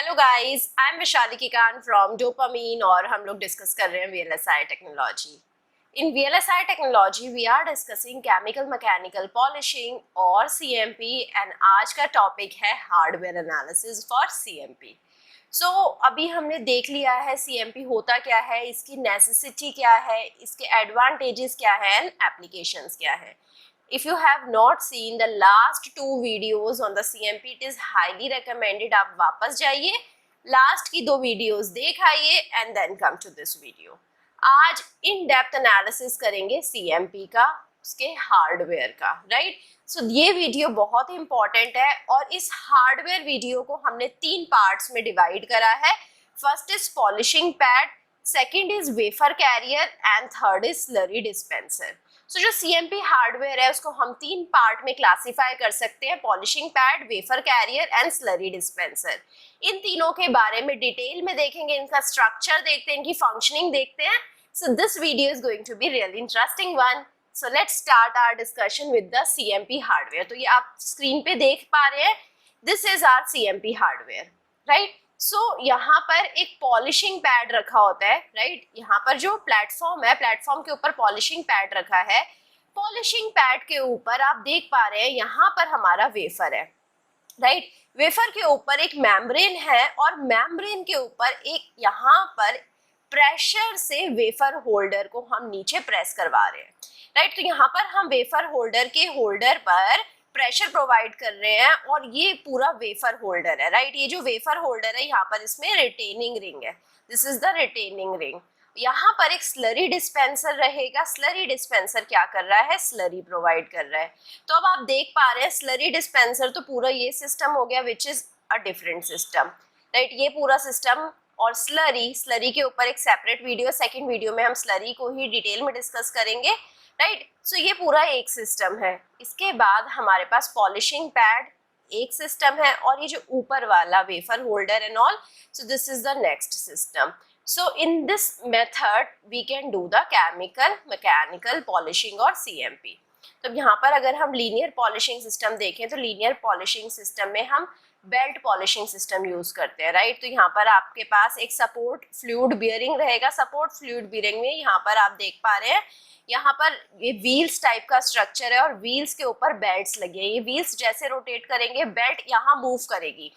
Hello guys, I am Vaishali Kikan from Dopamine और हम लोग डिस्कस कर रहे हैं VLSI technology. In VLSI technology we are discussing chemical mechanical polishing और CMP एंड आज का टॉपिक है hardware analysis for CMP। So अभी हमने देख लिया है CMP होता क्या है, इसकी नेसेसिटी क्या है, इसके एडवांटेजेस क्या है एंड एप्लीकेशंस क्या है। If you have not seen the last two videos on the CMP, it is highly recommended आप वापस जाइए, लास्ट की 2 वीडियोस देख आइए and then come to this video. आज इन डेप्थ एनालिसिस करेंगे CMP का, उसके हार्डवेयर का, राइट। सो ये वीडियो बहुत ही इंपॉर्टेंट है और इस हार्डवेयर वीडियो को हमने 3 पार्ट्स में डिवाइड करा है। First is polishing pad, second is wafer carrier and third is slurry dispenser. So जो CMP हार्डवेयर है उसको हम 3 पार्ट में क्लासिफाई कर सकते हैं, polishing pad, wafer carrier and slurry dispenser. इन तीनों के बारे में डिटेल में देखेंगे, इनका स्ट्रक्चर देखते हैं, इनकी फंक्शनिंग देखते हैं। So this video is going to be really interesting one. So let's start our discussion with the CMP hardware. तो ये आप स्क्रीन पे देख पा रहे हैं, this is our CMP hardware, right. So यहाँ पर एक पॉलिशिंग पैड रखा होता है, राइट। यहाँ पर जो प्लेटफॉर्म है, प्लेटफॉर्म के ऊपर पॉलिशिंग पैड रखा है। पॉलिशिंग पैड के ऊपर आप देख पा रहे हैं यहाँ पर हमारा वेफर है, राइट। वेफर के ऊपर एक मेम्ब्रेन है और मेम्ब्रेन के ऊपर एक यहाँ पर प्रेशर से वेफर होल्डर को हम नीचे प्रेस करवा रहे हैं, राइट। तो यहाँ पर हम वेफर होल्डर के होल्डर पर प्रेशर प्रोवाइड कर रहे हैं और ये पूरा वेफर होल्डर है, राइट। ये जो वेफर होल्डर है यहाँ पर इसमें रिटेनिंग रिंग है, this is the retaining ring. यहाँ पर एक स्लरी डिस्पेंसर रहेगा। स्लरी डिस्पेंसर क्या कर रहा है, स्लरी प्रोवाइड कर रहा है। तो अब आप देख पा रहे हैं स्लरी डिस्पेंसर तो पूरा ये सिस्टम हो गया which is a different system, right. ये पूरा सिस्टम और स्लरी के ऊपर एक सेपरेट वीडियो, सेकेंड वीडियो में हम स्लरी को ही डिटेल में डिस्कस करेंगे, राइट। सो ये पूरा एक सिस्टम है। इसके बाद हमारे पास पॉलिशिंग पैड एक सिस्टम है और ये जो ऊपर वाला wafer holder and all, so this is the next system. So in this method we can do the chemical mechanical polishing और CMP। तो यहाँ पर अगर हम लीनियर पॉलिशिंग सिस्टम देखें तो लीनियर पॉलिशिंग सिस्टम में हम बेल्ट पॉलिशिंग सिस्टम यूज करते हैं, राइट। तो यहाँ पर आपके पास एक सपोर्ट फ्लूइड बियरिंग रहेगा। सपोर्ट फ्लूइड बियरिंग में यहाँ पर आप देख पा रहे हैं, यहाँ पर ये व्हील्स टाइप का स्ट्रक्चर है और व्हील्स के ऊपर बेल्ट्स लगे हैं। ये व्हील्स जैसे रोटेट करेंगे बेल्ट यहाँ मूव करेगी,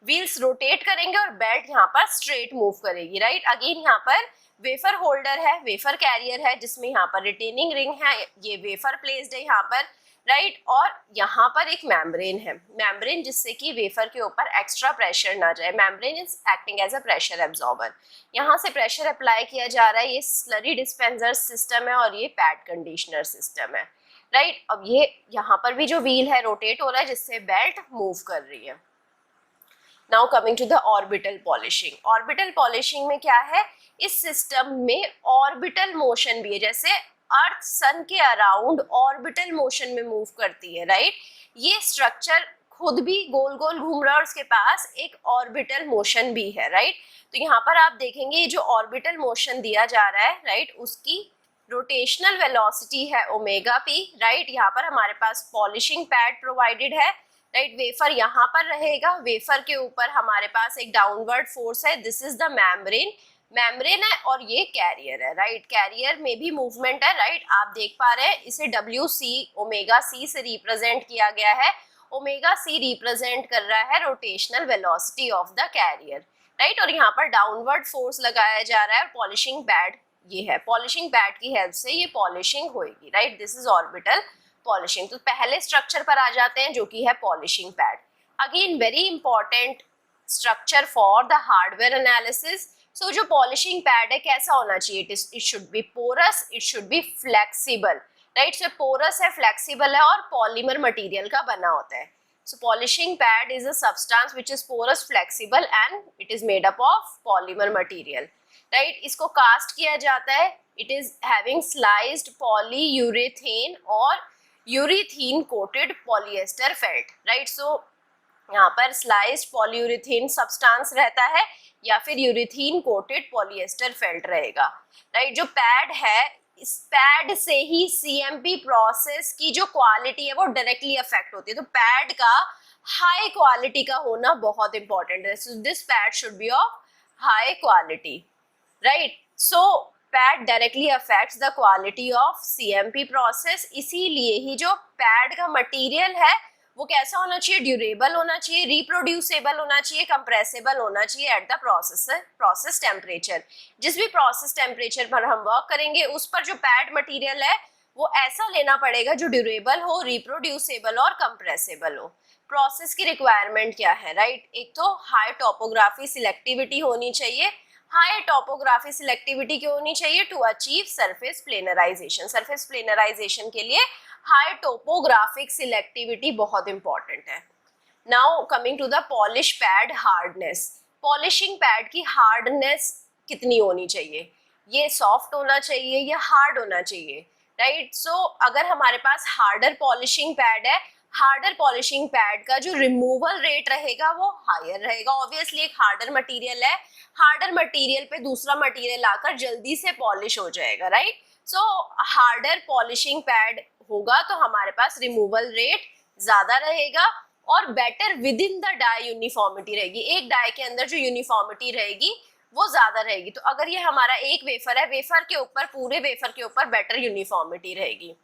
व्हील्स रोटेट करेंगे और बेल्ट यहाँ पर स्ट्रेट मूव करेगी, राइट। अगेन यहाँ पर वेफर होल्डर है, वेफर कैरियर है जिसमें यहाँ पर रिटेनिंग रिंग है, ये वेफर प्लेस्ड है यहाँ पर, राइट। और यहाँ पर एक मेम्ब्रेन है, मेम्ब्रेन जिससे कि वेफर के ऊपर एक्स्ट्रा प्रेशर ना जाए। Membrane is acting as a pressure absorber. यहाँ से प्रेशर अप्लाई किया जा रहा है। ये स्लरी डिस्पेंसर सिस्टम है और ये पैड कंडीशनर सिस्टम है, राइट। अब ये यहाँ पर भी जो व्हील है रोटेट हो रहा है जिससे बेल्ट मूव कर रही है। Now coming to the orbital polishing. Orbital polishing में क्या है, इस सिस्टम में ऑर्बिटल मोशन भी है, जैसे अर्थ सन के अराउंड ऑर्बिटल मोशन में मूव करती है, राइट। ये स्ट्रक्चर खुद भी गोल गोल घूम रहा है और उसके पास एक ऑर्बिटल मोशन भी है, राइट। तो यहाँ पर आप देखेंगे ये जो ऑर्बिटल मोशन दिया जा रहा है, राइट, उसकी रोटेशनल वेलोसिटी है ओमेगा पी, राइट। यहाँ पर हमारे पास पॉलिशिंग पैड प्रोवाइडेड है, राइट। वेफर यहाँ पर रहेगा, वेफर के ऊपर हमारे पास एक डाउनवर्ड फोर्स है, this is the membrane, membrane है और ये कैरियर है, राइट। कैरियर में भी मूवमेंट है, राइट। आप देख पा रहे हैं इसे WC ओमेगा C से रिप्रेजेंट किया गया है। ओमेगा C रिप्रेजेंट कर रहा है rotational velocity of the carrier, right. और यहाँ पर डाउनवर्ड फोर्स लगाया जा रहा है और पॉलिशिंग पैड ये है, पॉलिशिंग पैड की हेल्प से ये पॉलिशिंग होगी, right. This is orbital polishing. तो पहले स्ट्रक्चर पर आ जाते हैं जो कि है polishing pad. Again very important structure for the hardware analysis. So जो पॉलिशिंग पैड है कैसा होना चाहिए, it should be porous, it should be flexible, right. So porous है, फ्लेक्सिबल है और पॉलीमर मटेरियल का बना होता है। So polishing pad is a substance which is porous, flexible and it is made up of polymer material, right. इसको cast किया जाता है, it is having sliced polyurethane और यूरेथीन coated polyester felt, right. So यहाँ पर स्लाइस्ड पॉलीयूरेथेन सब्सटेंस रहता है या फिर यूरेथीन कोटेड पॉलिएस्टर फेल्ट रहेगा, राइट। जो पैड है, इस पैड से ही CMP प्रोसेस की जो क्वालिटी है वो डायरेक्टली अफेक्ट होती है। तो पैड का हाई क्वालिटी का होना बहुत इंपॉर्टेंट है. So this pad should be of high quality, right. So pad directly affects the quality of CMP process. इसीलिए ही जो पैड का मटेरियल है वो कैसा होना चाहिए, ड्यूरेबल होना चाहिए, रिप्रोड्यूसेबल होना चाहिए, कंप्रेसिबल होना चाहिए एट द प्रोसेस टेम्परेचर. जिस भी प्रोसेस टेम्परेचर पर हम वर्क करेंगे उस पर जो पैड मटेरियल है वो ऐसा लेना पड़ेगा जो ड्यूरेबल हो, रिप्रोड्यूसेबल और कंप्रेसिबल हो. प्रोसेस की रिक्वायरमेंट क्या है, राइट. एक तो हाई टोपोग्राफी सिलेक्टिविटी होनी चाहिए. हाई टोपोग्राफी सिलेक्टिविटी क्यों होनी चाहिए, to achieve surface planarisation. Surface planarisation के लिए हाई टोपोग्राफिक सिलेक्टिविटी बहुत इंपॉर्टेंट है. Now coming to the polish pad hardness. Polishing pad की हार्डनेस कितनी होनी चाहिए, ये सॉफ्ट होना चाहिए या हार्ड होना चाहिए, राइट. सो अगर हमारे पास हार्डर पॉलिशिंग पैड है, हार्डर पॉलिशिंग पैड का जो रिमूवल रेट रहेगा वो हायर रहेगा. ऑब्वियसली एक हार्डर मटेरियल है, हार्डर मटेरियल पे दूसरा मटेरियल आकर जल्दी से पॉलिश हो जाएगा, right. So harder polishing pad होगा तो हमारे पास रिमूवल रेट ज्यादा रहेगा और better within the die uniformity रहेगी. एक डाई के अंदर जो यूनिफॉर्मिटी रहेगी वो ज्यादा रहेगी. तो अगर ये हमारा एक वेफर है, वेफर के ऊपर, पूरे वेफर के ऊपर बेटर यूनिफॉर्मिटी रहेगी.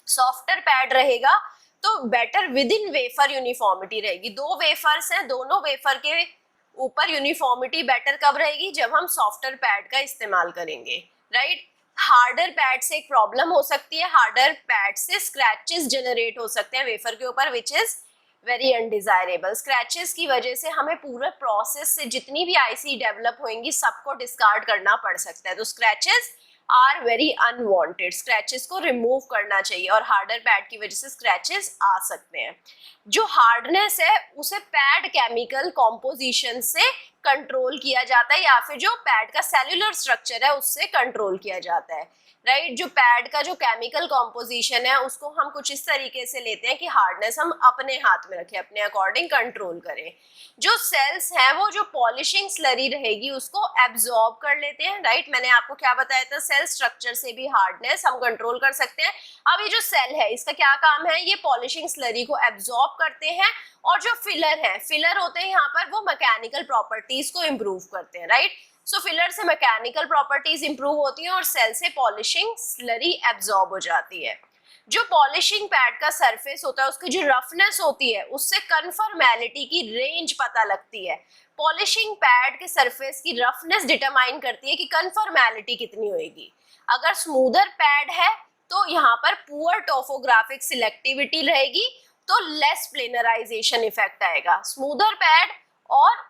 सॉफ्टर पैड रहेगा तो better with in wafer uniformity रहेगी. दो वेफर्स हैं, दोनों वेफर के ऊपर यूनिफॉर्मिटी बेटर कब रहेगी, जब हम सॉफ्टर पैड का इस्तेमाल करेंगे, राइट. हार्डर पैड से एक प्रॉब्लम हो सकती है, हार्डर पैड से स्क्रैचेस जनरेट हो सकते हैं वेफर के ऊपर, which is very undesirable. Scratches की वजह से हमें पूरे प्रोसेस से जितनी भी आईसी डेवलप होंगी सबको डिस्कार्ड करना पड़ सकता है. तो scratches are very unwanted. Scratches को रिमूव करना चाहिए और हार्डर पैड की वजह से स्क्रैचेस आ सकते हैं. जो हार्डनेस है उसे पैड केमिकल कॉम्पोजिशन से कंट्रोल किया जाता है या फिर जो पैड का सेल्यूलर स्ट्रक्चर है उससे कंट्रोल किया जाता है, राइट. जो पैड का जो केमिकल कॉम्पोजिशन है उसको हम कुछ इस तरीके से लेते हैं कि हार्डनेस हम अपने हाथ में रखें, अपने अकॉर्डिंग कंट्रोल करें. जो सेल्स हैं वो जो पॉलिशिंग स्लरी रहेगी उसको एब्जॉर्ब कर लेते हैं, राइट. मैंने आपको क्या बताया था, सेल स्ट्रक्चर से भी हार्डनेस हम कंट्रोल कर सकते हैं. अब ये जो सेल है इसका क्या काम है, ये पॉलिशिंग स्लरी को एब्जॉर्ब करते हैं और जो फिलर है, फिलर होते हैं यहाँ पर, वो मैकेनिकल प्रॉपर्टीज को इम्प्रूव करते हैं, राइट. सो फिलर से मैकेनिकल प्रॉपर्टीज इंप्रूव होती हैं और सेल से पॉलिशिंग स्लरी एब्जॉर्ब हो जाती है. जो पॉलिशिंग पैड का सरफेस होता है उसकी जो रफनेस होती है उससे कन्फर्मेलिटी की रेंज पता लगती है. पॉलिशिंग पैड के सरफेस की रफनेस डिटरमाइन करती है कि कन्फर्मेलिटी कितनी होगी. अगर स्मूदर पैड है तो यहाँ पर पुअर टोपोग्राफिक सिलेक्टिविटी रहेगी तो लेस प्लेनराइजेशन इफेक्ट आएगा. स्मूदर पैड और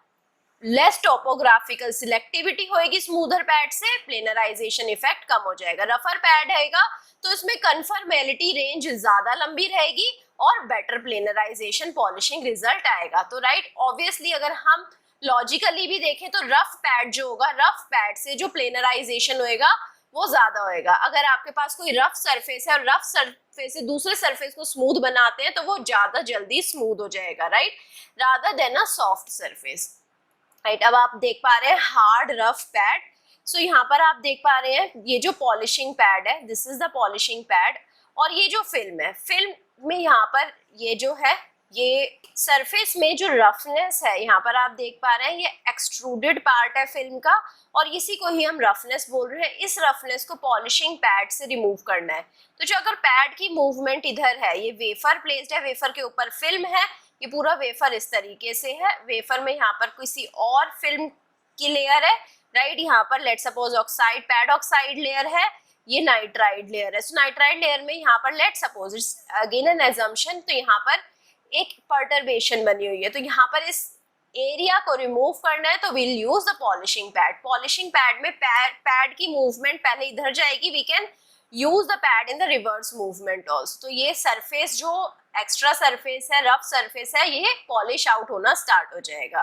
लेस टोपोग्राफिकल सिलेक्टिविटी होएगी स्मूदर पैड से, प्लेनराइजेशन इफेक्ट कम हो जाएगा. रफर पैड रहेगा तो इसमें कन्फर्मेलिटी रेंज ज्यादा लंबी रहेगी और बेटर प्लेनराइजेशन पॉलिशिंग रिजल्ट आएगा. तो राइट, ऑब्वियसली अगर हम लॉजिकली भी देखें तो रफ पैड जो होगा, रफ पैड से जो प्लेनराइजेशन होएगा वो ज्यादा होएगा. अगर आपके पास कोई रफ सरफेस है और रफ सरफेस से दूसरे सरफेस को स्मूथ बनाते हैं तो वो ज्यादा जल्दी स्मूथ हो जाएगा, right, rather than a soft surface, right. अब आप देख पा रहे हैं हार्ड रफ पैड. सो यहाँ पर आप देख पा रहे हैं ये जो पॉलिशिंग पैड है, this is the polishing pad. और ये जो फिल्म है, फिल्म में यहाँ पर ये जो है, ये सरफेस में जो रफनेस है यहाँ पर आप देख पा रहे हैं, ये एक्सट्रूडेड पार्ट है फिल्म का और इसी को ही हम रफनेस बोल रहे हैं. इस रफनेस को पॉलिशिंग पैड से रिमूव करना है. तो जो अगर पैड की मूवमेंट इधर है, ये वेफर प्लेस्ड है, वेफर के ऊपर फिल्म है, ये पूरा वेफर इस तरीके से है. वेफर में यहाँ पर किसी और फिल्म की लेयर है, राइट. यहाँ पर let suppose oxide, pad oxide layer है, ये नाइट्राइड लेयर है. सो नाइट्राइड लेयर में यहाँ पर let suppose again an assumption, तो यहाँ पर एक पर्टर्बेशन बनी हुई है. तो यहाँ पर इस एरिया को रिमूव करना है तो will use the polishing pad. Polishing pad में पैड की मूवमेंट पहले इधर जाएगी, we can use the pad in the reverse movement also. तो ये सरफेस जो एक्स्ट्रा सरफेस है, रफ सरफेस है, ये पॉलिश आउट होना स्टार्ट हो जाएगा,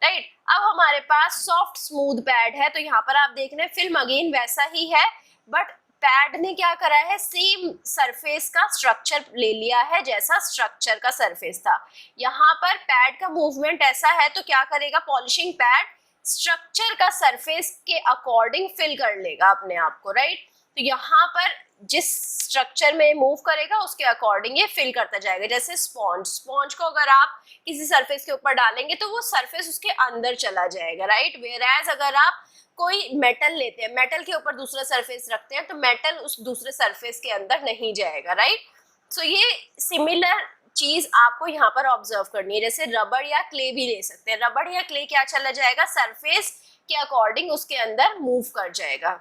राइट. अब हमारे पास सॉफ्ट स्मूथ पैड है, तो यहाँ पर आप देख रहे हैं फिल्म अगेन वैसा ही है, बट पैड ने क्या करा है, सेम सरफेस का स्ट्रक्चर ले लिया है जैसा स्ट्रक्चर का सरफेस था. यहाँ पर पैड का मूवमेंट ऐसा है तो क्या करेगा, पॉलिशिंग पैड स्ट्रक्चर का सरफेस के अकॉर्डिंग फिल कर लेगा अपने आप को, राइट. तो यहाँ पर जिस स्ट्रक्चर में मूव करेगा उसके अकॉर्डिंग ये फिल करता जाएगा। जैसे स्पॉन्ज, स्पॉन्ज को अगर आप किसी सरफेस के ऊपर डालेंगे तो वो सरफेस उसके अंदर चला जाएगा, राइट। वेयर एज अगर आप कोई मेटल लेते हैं, मेटल के ऊपर दूसरा सरफेस रखते हैं तो मेटल उस दूसरे सरफेस के अंदर नहीं जाएगा, राइट। सो ये सिमिलर चीज आपको यहाँ पर ऑब्जर्व करनी है। जैसे रबड़ या क्ले भी ले सकते हैं, रबड़ या क्ले क्या चला जाएगा, सरफेस के अकॉर्डिंग उसके अंदर मूव कर जाएगा।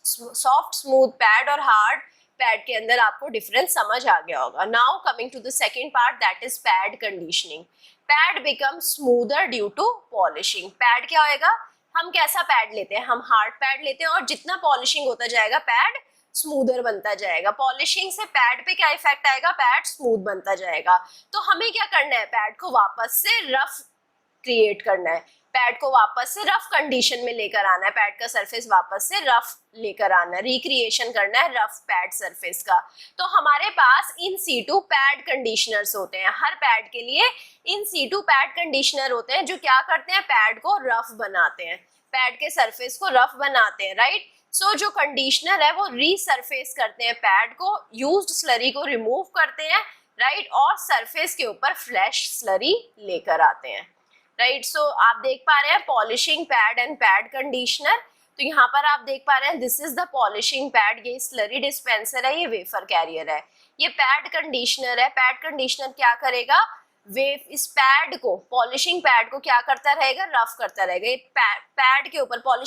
सॉफ्ट स्मूथ पैड और हार्ड पैड के अंदर आपको डिफरेंस समझ आ गया होगा। Now coming to the second part, that is pad conditioning. Pad become smoother due to polishing. Pad क्या होएगा, हम कैसा पैड लेते हैं, हम हार्ड पैड लेते हैं और जितना पॉलिशिंग होता जाएगा पैड स्मूदर बनता जाएगा। पॉलिशिंग से पैड पे क्या इफेक्ट आएगा, पैड स्मूथ बनता जाएगा। तो हमें क्या करना है, पैड को वापस से रफ क्रिएट करना है, पैड को वापस से रफ कंडीशन में लेकर आना है, पैड का सरफेस वापस से रफ लेकर आना है, रिक्रिएशन करना है रफ पैड सरफेस का। तो हमारे पास इन सीटू पैड कंडीशनर्स होते हैं, हर पैड के लिए इन सीटू पैड कंडीशनर होते हैं जो क्या करते हैं, पैड को रफ बनाते हैं, पैड के सरफेस को रफ बनाते हैं, राइट। सो जो कंडीशनर है वो रीसरफेस करते हैं पैड को, यूज्ड स्लरी को रिमूव करते हैं, राइट, और सरफेस के ऊपर फ्लैश स्लरी लेकर आते हैं, राइट। सो आप देख पा रहे हैं polishing pad and pad conditioner. तो यहाँ पर आप देख पा रहे हैं this is the polishing pad, ये स्लरी डिस्पेंसर है, ये वेफर कैरियर है, ये पैड कंडीशनर है। पैड कंडीशनर क्या करेगा, इस पैड को, पॉलिशिंग पैड को क्या करता रहेगा, रफ करता रहेगा। ये पैड के ऊपर, पॉलिशिंग